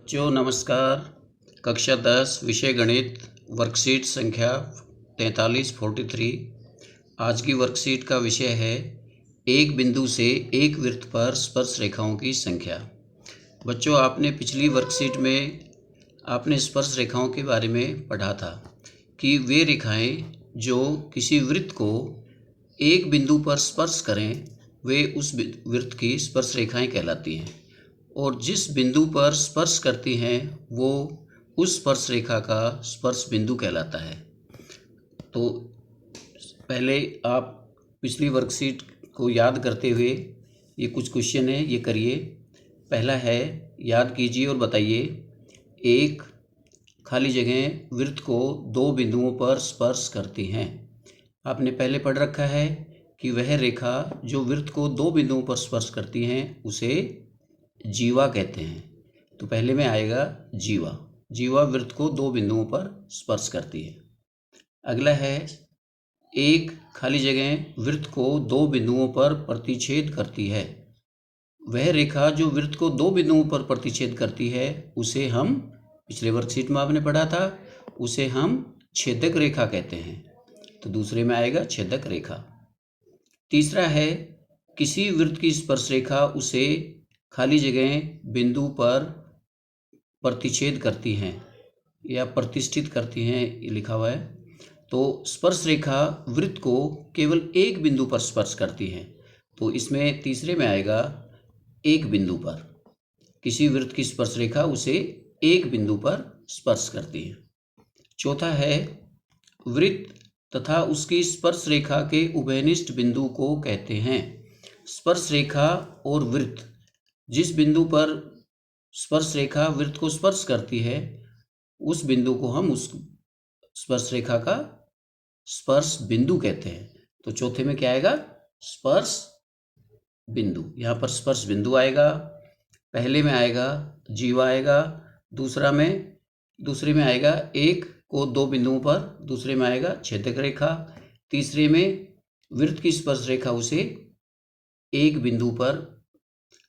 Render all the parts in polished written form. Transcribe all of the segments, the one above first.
जो नमस्कार। कक्षा 10 विषय गणित वर्कशीट संख्या 4343। आज की वर्कशीट का विषय है एक बिंदु से एक वृत्त पर स्पर्श रेखाओं की संख्या। बच्चों, आपने पिछली वर्कशीट में आपने स्पर्श रेखाओं के बारे में पढ़ा था कि वे रेखाएं जो किसी वृत्त को एक बिंदु पर स्पर्श करें वे उस वृत्त की स्पर्श रेखाएं कहलाती हैं, और जिस बिंदु पर स्पर्श करती हैं वो उस स्पर्श रेखा का स्पर्श बिंदु कहलाता है। तो पहले आप पिछली वर्कशीट को याद करते हुए ये कुछ क्वेश्चन है, ये करिए। पहला है, याद कीजिए और बताइए। एक खाली जगह वृत्त को दो बिंदुओं पर स्पर्श करती हैं। आपने पहले पढ़ रखा है कि वह रेखा जो वृत्त को दो बिंदुओं पर स्पर्श करती हैं उसे जीवा कहते हैं। तो पहले में आएगा जीवा। जीवा वृत्त को दो बिंदुओं पर स्पर्श करती है। अगला है, एक खाली जगह वृत्त को दो बिंदुओं पर प्रतिच्छेद करती है। वह रेखा जो वृत्त को दो बिंदुओं पर प्रतिच्छेद करती है उसे हम, पिछले वर्कशीट में आपने पढ़ा था, उसे हम छेदक रेखा कहते हैं। तो दूसरे में आएगा छेदक रेखा। तीसरा है, किसी वृत्त की स्पर्श रेखा उसे खाली जगह बिंदु पर प्रतिच्छेद करती हैं या प्रतिष्ठित करती हैं, ये लिखा हुआ है। तो स्पर्श रेखा वृत्त को केवल एक बिंदु पर स्पर्श करती है, तो इसमें तीसरे में आएगा एक बिंदु पर। किसी वृत्त की स्पर्श रेखा उसे एक बिंदु पर स्पर्श करती है। चौथा है, वृत्त तथा उसकी स्पर्श रेखा के उभयनिष्ठ बिंदु को कहते हैं। स्पर्श रेखा और वृत्त, जिस बिंदु पर स्पर्श रेखा वृत्त को स्पर्श करती है उस बिंदु को हम उस स्पर्श रेखा का स्पर्श बिंदु कहते हैं। तो चौथे में क्या आएगा? स्पर्श बिंदु। यहाँ पर स्पर्श बिंदु आएगा। पहले में आएगा जीवा आएगा, दूसरे में आएगा एक को दो बिंदुओं पर, दूसरे में आएगा छेदक रेखा, तीसरे में वृत्त की स्पर्श रेखा उसे एक बिंदु पर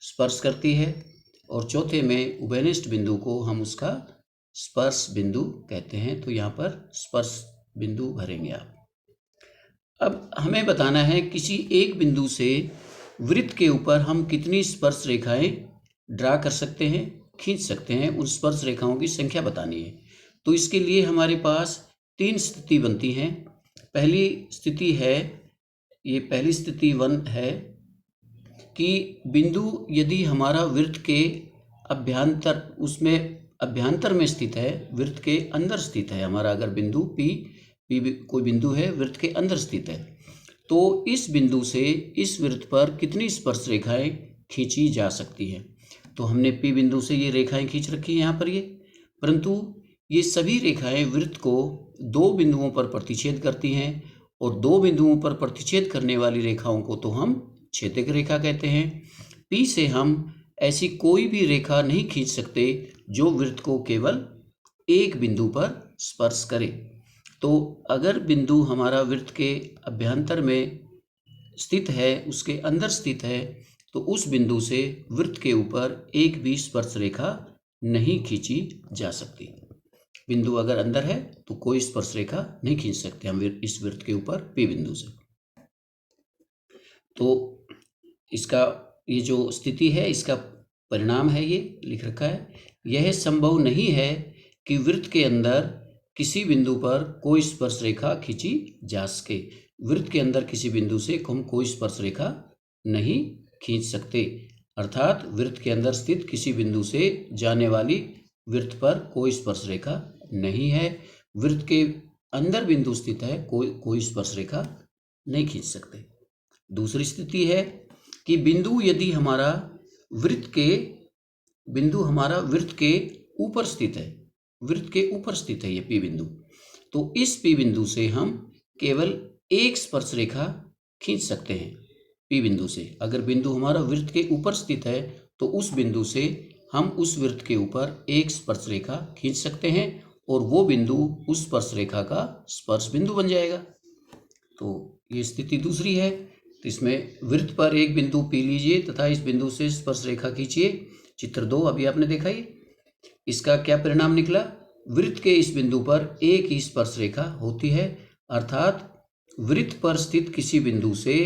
स्पर्श करती है, और चौथे में उभयनिष्ठ बिंदु को हम उसका स्पर्श बिंदु कहते हैं। तो यहाँ पर स्पर्श बिंदु भरेंगे आप। अब हमें बताना है किसी एक बिंदु से वृत्त के ऊपर हम कितनी स्पर्श रेखाएं ड्रा कर सकते हैं, खींच सकते हैं। उन स्पर्श रेखाओं की संख्या बतानी है। तो इसके लिए हमारे पास तीन स्थिति बनती हैं। पहली स्थिति है, ये पहली स्थिति 1 है कि बिंदु यदि हमारा वृत्त के अभ्यंतर में स्थित है, वृत्त के अंदर स्थित है। हमारा अगर बिंदु P कोई बिंदु है वृत्त के अंदर स्थित है, तो इस बिंदु से इस वृत्त पर कितनी स्पर्श रेखाएं खींची जा सकती है। तो हमने P बिंदु से ये रेखाएं खींच रखी हैं यहाँ पर ये, परंतु ये सभी रेखाएं वृत्त को दो बिंदुओं पर प्रतिच्छेद करती हैं, और दो बिंदुओं पर प्रतिच्छेद करने वाली रेखाओं को तो हम छेदक रेखा कहते हैं। P से हम ऐसी कोई भी रेखा नहीं खींच सकते जो वृत्त को केवल एक बिंदु पर स्पर्श करे। तो अगर बिंदु हमारा वृत्त के अभ्यंतर में स्थित है, उसके अंदर स्थित है, तो उस बिंदु से वृत्त के ऊपर एक भी स्पर्श रेखा नहीं खींची जा सकती। बिंदु अगर अंदर है तो कोई स्पर्श रेखा नहीं खींच सकते हम इस वृत्त के ऊपर P बिंदु से। तो इसका ये जो स्थिति है, इसका परिणाम है, ये लिख रखा है। यह संभव नहीं है कि वृत्त के अंदर किसी बिंदु पर कोई स्पर्श रेखा खींची जा सके। वृत्त के अंदर किसी बिंदु से हम कोई स्पर्श रेखा नहीं खींच सकते, अर्थात वृत्त के अंदर स्थित किसी बिंदु से जाने वाली वृत्त पर कोई स्पर्श रेखा नहीं है। वृत्त के अंदर बिंदु स्थित है, कोई स्पर्श रेखा नहीं खींच सकते। दूसरी स्थिति है कि बिंदु यदि हमारा वृत्त के ऊपर स्थित है, वृत्त के ऊपर स्थित है ये P बिंदु, तो इस P बिंदु से हम केवल एक स्पर्श रेखा खींच सकते हैं P बिंदु से। अगर बिंदु हमारा वृत्त के ऊपर स्थित है तो उस बिंदु से हम उस वृत्त के ऊपर एक स्पर्श रेखा खींच सकते हैं, और वो बिंदु उस स्पर्श रेखा का स्पर्श बिंदु बन जाएगा। तो ये स्थिति दूसरी है। तो इसमें वृत्त पर एक बिंदु P लीजिए तथा इस बिंदु से स्पर्श रेखा खींचिए। चित्र 2 अभी आपने देखा ही। इसका क्या परिणाम निकला? वृत्त के इस बिंदु पर एक ही स्पर्श रेखा होती है, अर्थात वृत्त पर स्थित किसी बिंदु से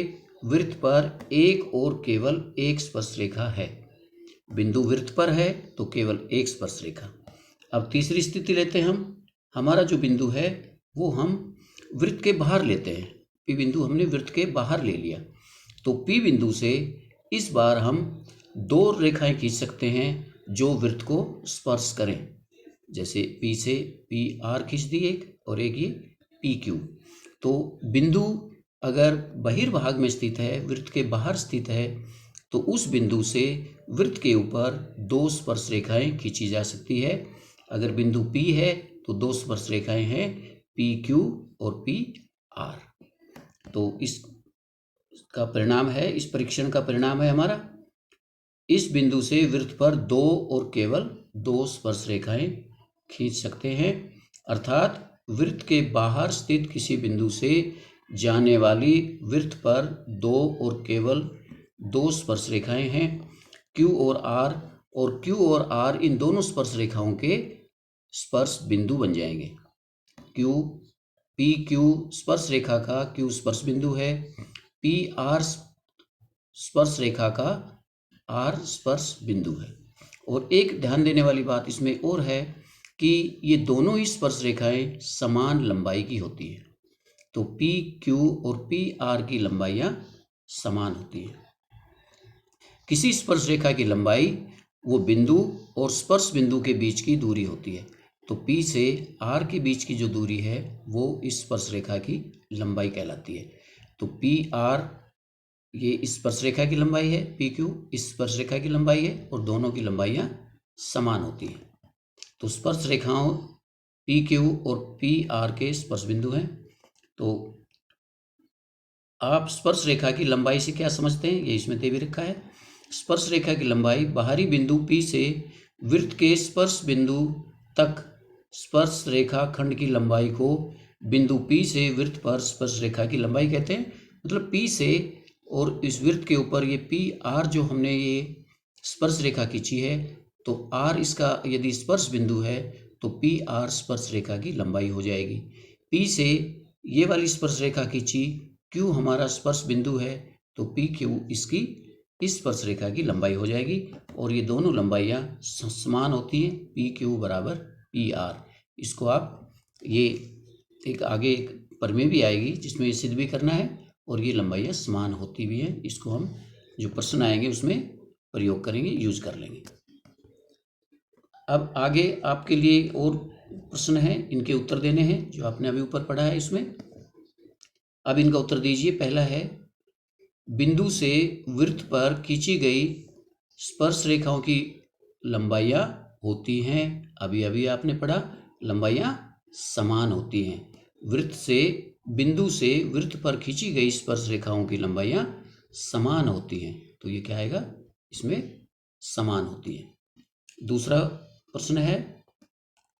वृत्त पर एक और केवल एक स्पर्श रेखा है। बिंदु वृत्त पर है तो केवल एक स्पर्श रेखा। अब तीसरी स्थिति लेते हैं हम। हमारा जो बिंदु है वो हम वृत्त के बाहर लेते हैं। पी बिंदु हमने वृत्त के बाहर ले लिया, तो पी बिंदु से इस बार हम दो रेखाएं खींच सकते हैं जो वृत्त को स्पर्श करें। जैसे पी से पी आर खींच दी एक, और एक ये पी क्यू। तो बिंदु अगर बहिर्भाग में स्थित है, वृत्त के बाहर स्थित है, तो उस बिंदु से वृत्त के ऊपर दो स्पर्श रेखाएं खींची जा सकती है। अगर बिंदु P है तो दो स्पर्श रेखाएं हैं PQ और PR। तो इसका परिणाम है, इस परीक्षण का परिणाम है हमारा, इस बिंदु से वृत्त पर दो और केवल दो स्पर्श रेखाएं खींच सकते हैं, अर्थात वृत्त के बाहर स्थित किसी बिंदु से जाने वाली वृत्त पर दो और केवल दो स्पर्श रेखाएं हैं Q और Q और R इन दोनों स्पर्श रेखाओं के स्पर्श बिंदु बन जाएंगे। PQ स्पर्श रेखा का Q स्पर्श बिंदु है, PR स्पर्श रेखा का R स्पर्श बिंदु है। और एक ध्यान देने वाली बात इसमें और है कि ये दोनों ही स्पर्श रेखाएं समान लंबाई की होती हैं। तो PQ और PR की लंबाइयां समान होती हैं। किसी स्पर्श रेखा की लंबाई वो बिंदु और स्पर्श बिंदु के बीच की दूरी होती है। तो P से R के बीच की जो दूरी है वो इस स्पर्श रेखा की लंबाई कहलाती है। तो PR ये इस स्पर्श रेखा की लंबाई है, PQ इस स्पर्श रेखा की लंबाई है, और दोनों की लंबाइयां समान होती हैं। तो स्पर्श रेखाओं PQ और PR के स्पर्श बिंदु हैं। तो आप स्पर्श रेखा की लंबाई से क्या समझते हैं, ये इसमें दे भी रखा है। स्पर्श रेखा की लंबाई बाहरी बिंदु P से वृत्त के स्पर्श बिंदु तक स्पर्श रेखा खंड की लंबाई को बिंदु P से वृत्त पर स्पर्श रेखा की लंबाई कहते हैं। मतलब P से और इस वृत्त के ऊपर ये PR जो हमने ये स्पर्श रेखा खींची है, तो R इसका यदि स्पर्श बिंदु है तो PR स्पर्श रेखा की लंबाई हो जाएगी। P से ये वाली स्पर्श रेखा खींची, Q हमारा स्पर्श बिंदु है, तो PQ इसकी इस स्पर्श रेखा की लंबाई हो जाएगी। और ये दोनों लंबाइयां समान होती हैं, PQ बराबर PR। इसको आप ये एक आगे एक प्रमेय भी आएगी जिसमें ये सिद्ध भी करना है, और ये लंबाइयां समान होती भी हैं। इसको हम जो प्रश्न आएंगे उसमें प्रयोग करेंगे, यूज कर लेंगे। अब आगे आपके लिए और प्रश्न हैं, इनके उत्तर देने हैं जो आपने अभी ऊपर पढ़ा है इसमें। अब इनका उत्तर दीजिए। पहला है, बिंदु से वृत्त पर खींची गई स्पर्श रेखाओं की लंबाइयां होती हैं, अभी अभी आपने पढ़ा, लंबाइयां समान होती हैं। वृत्त से बिंदु से वृत्त पर खींची गई स्पर्श रेखाओं की लंबाइयां समान होती हैं, तो ये क्या आएगा, इसमें समान होती है। दूसरा प्रश्न है,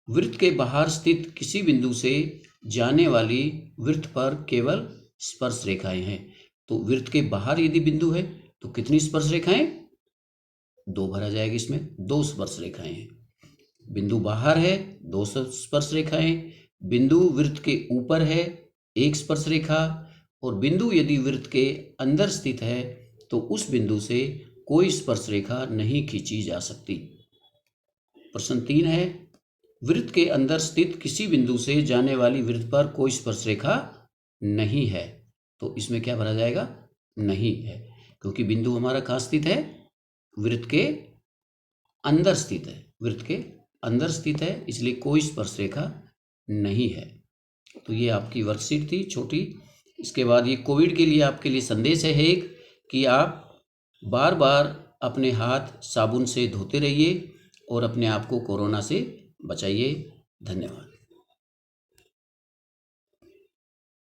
वृत्त के बाहर स्थित किसी बिंदु से जाने वाली वृत्त पर केवल स्पर्श रेखाएं हैं। तो वृत्त के बाहर यदि बिंदु है तो कितनी स्पर्श रेखाएं, दो भरा जाएगा, इसमें दो स्पर्श रेखाएं हैं। बिंदु बाहर है, दो स्पर्श रेखाएं। बिंदु वृत्त के ऊपर है, एक स्पर्श रेखा। और बिंदु यदि वृत्त के अंदर स्थित है तो उस बिंदु से कोई स्पर्श रेखा नहीं खींची जा सकती। प्रश्न 3 है, वृत्त के अंदर स्थित किसी बिंदु से जाने वाली वृत्त पर कोई स्पर्श रेखा नहीं है। तो इसमें क्या भरा जाएगा, नहीं है, क्योंकि बिंदु हमारा कहाँ स्थित है, वृत्त के अंदर स्थित है। वृत्त के अंदर स्थित है, इसलिए कोई स्पर्श रेखा नहीं है। तो ये आपकी वर्कशीट थी छोटी। इसके बाद ये कोविड के लिए आपके लिए संदेश है एक, कि आप बार बार अपने हाथ साबुन से धोते रहिए और अपने आप को कोरोना से बचाइए। धन्यवाद।